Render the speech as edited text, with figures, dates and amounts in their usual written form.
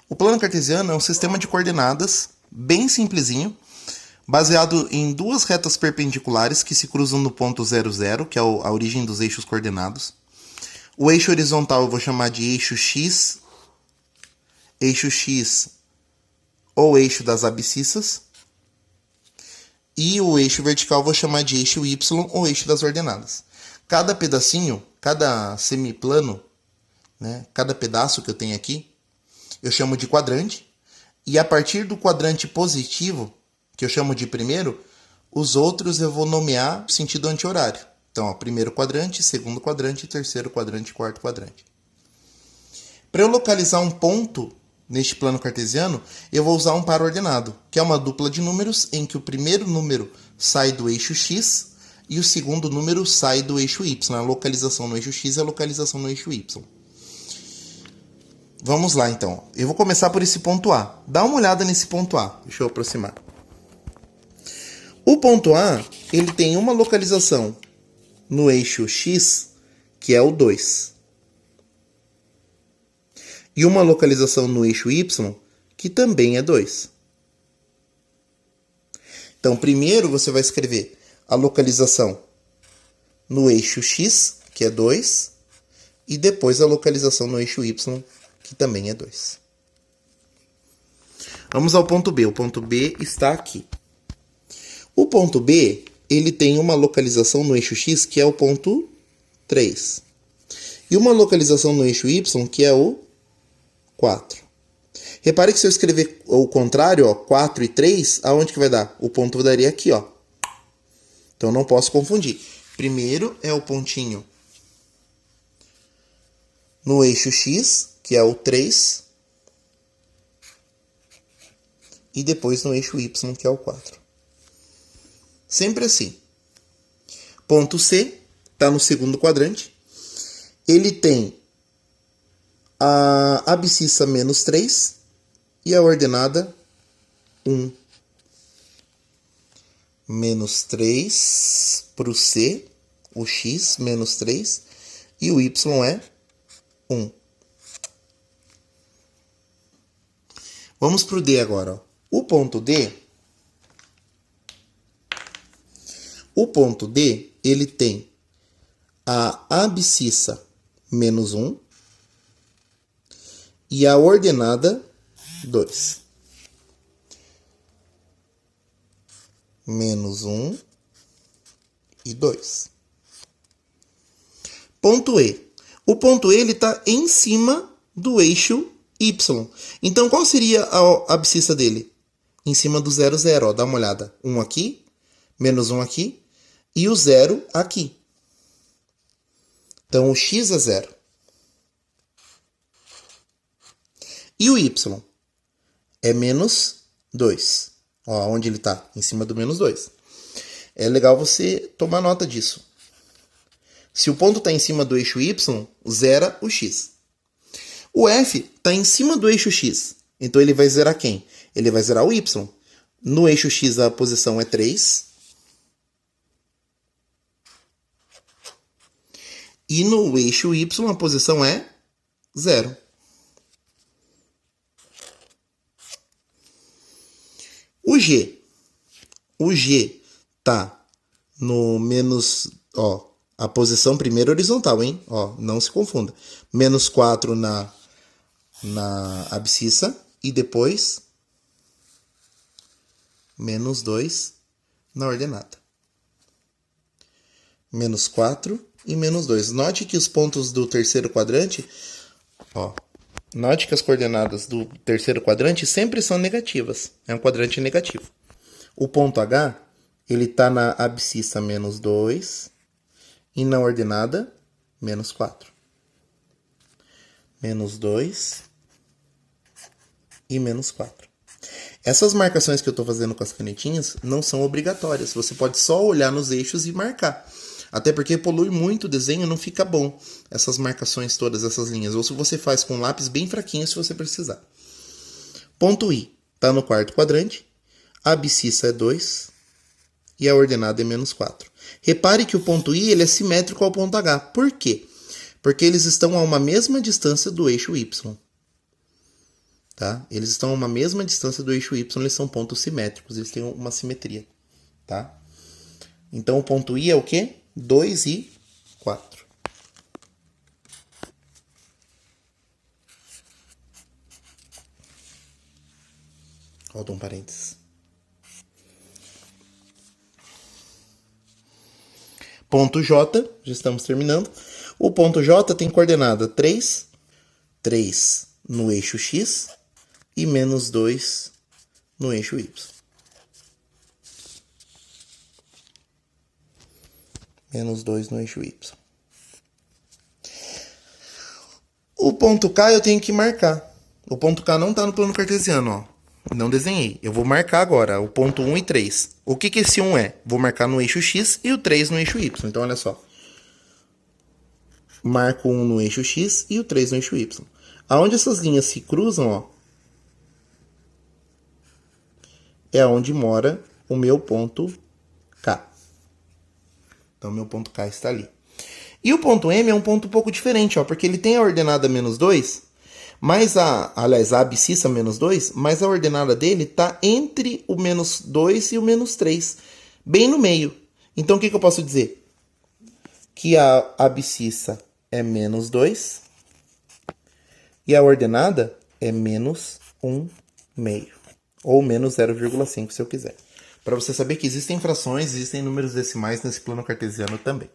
O plano cartesiano é um sistema de coordenadas bem simplesinho, baseado em duas retas perpendiculares que se cruzam no ponto 0, 0, que é a origem dos eixos coordenados. O eixo horizontal eu vou chamar de eixo X ou eixo das abscissas. E o eixo vertical eu vou chamar de eixo Y ou eixo das ordenadas. Cada pedacinho, cada semiplano, né, cada pedaço que eu tenho aqui, eu chamo de quadrante. E a partir do quadrante positivo, que eu chamo de primeiro, os outros eu vou nomear sentido anti-horário. Então, ó, primeiro quadrante, segundo quadrante, terceiro quadrante, quarto quadrante. Para eu localizar um ponto neste plano cartesiano, eu vou usar um par ordenado, que é uma dupla de números em que o primeiro número sai do eixo X e o segundo número sai do eixo Y. A localização no eixo X e a localização no eixo Y. Vamos lá, então. Eu vou começar por esse ponto A. Dá uma olhada nesse ponto A. Deixa eu aproximar. O ponto A, ele tem uma localização no eixo X, que é o 2. E uma localização no eixo Y, que também é 2. Então, primeiro você vai escrever a localização no eixo X, que é 2, e depois a localização no eixo Y, que também é 2. Vamos ao ponto B. O ponto B está aqui. O ponto B, ele tem uma localização no eixo X, que é o ponto 3. E uma localização no eixo Y, que é o 4. Repare que se eu escrever o contrário, ó, 4 e 3, aonde que vai dar? O ponto daria aqui, ó. Então não posso confundir. Primeiro é o pontinho no eixo X, que é o 3. E depois no eixo Y, que é o 4. Sempre assim. Ponto C está no segundo quadrante. Ele tem a abscissa menos 3 e a ordenada 1. Menos 3 para o C, o X menos 3 e o Y é 1. Vamos para o D agora. Ó. O ponto D, ele tem a abscissa menos 1 e a ordenada 2. Menos 1 e 2. Ponto E. O ponto E está em cima do eixo Y. Então, qual seria a abscissa dele? Em cima do 0, 0. Ó, dá uma olhada. 1 aqui, menos 1 aqui, e o 0 aqui. Então, o X é 0. E o Y é menos 2. Ó, onde ele está? Em cima do menos 2. É legal você tomar nota disso. Se o ponto está em cima do eixo Y, zera o X. O F está em cima do eixo X. Então ele vai zerar quem? Ele vai zerar o Y. No eixo X a posição é 3. E no eixo Y a posição é 0. O G tá no menos, ó, a posição primeiro horizontal, hein? Ó, não se confunda. Menos 4 na abscissa e depois menos 2 na ordenada. Menos 4 e menos 2. Note que os pontos do terceiro quadrante, ó, note que as coordenadas do terceiro quadrante sempre são negativas. É um quadrante negativo. O ponto H, ele está na abscissa menos 2 e na ordenada menos 4. Menos 2 e menos 4. Essas marcações que eu estou fazendo com as canetinhas não são obrigatórias. Você pode só olhar nos eixos e marcar. Até porque polui muito o desenho, não fica bom essas marcações todas, essas linhas. Ou se você faz com um lápis bem fraquinho, se você precisar. Ponto I está no quarto quadrante. A abscissa é 2 e a ordenada é menos 4. Repare que o ponto I ele é simétrico ao ponto H. Por quê? Porque eles estão a uma mesma distância do eixo Y. tá? Eles estão a uma mesma distância do eixo Y, eles são pontos simétricos, eles têm uma simetria, tá? Então, o ponto I é o quê? 2 e 4. Roda um parênteses. Ponto J, já estamos terminando. O ponto J tem coordenada 3, 3 no eixo X e menos 2 no eixo Y. Menos 2 no eixo Y. O ponto K eu tenho que marcar. O ponto K não está no plano cartesiano, ó. Não desenhei. Eu vou marcar agora o ponto 1 e 3. O que esse 1 é? Vou marcar no eixo X e o 3 no eixo Y. Então, olha só. Marco 1 no eixo X e o 3 no eixo Y. Aonde essas linhas se cruzam, ó, é onde mora o meu ponto K. Então, meu ponto K está ali. E o ponto M é um ponto um pouco diferente, ó, porque ele tem a ordenada menos 2, mas a abscissa menos 2, mas a ordenada dele está entre o menos 2 e o menos 3, bem no meio. Então, o que eu posso dizer? Que a abscissa é menos 2 e a ordenada é menos 1/2, ou menos 0,5 se eu quiser. Para você saber que existem frações, existem números decimais nesse plano cartesiano também.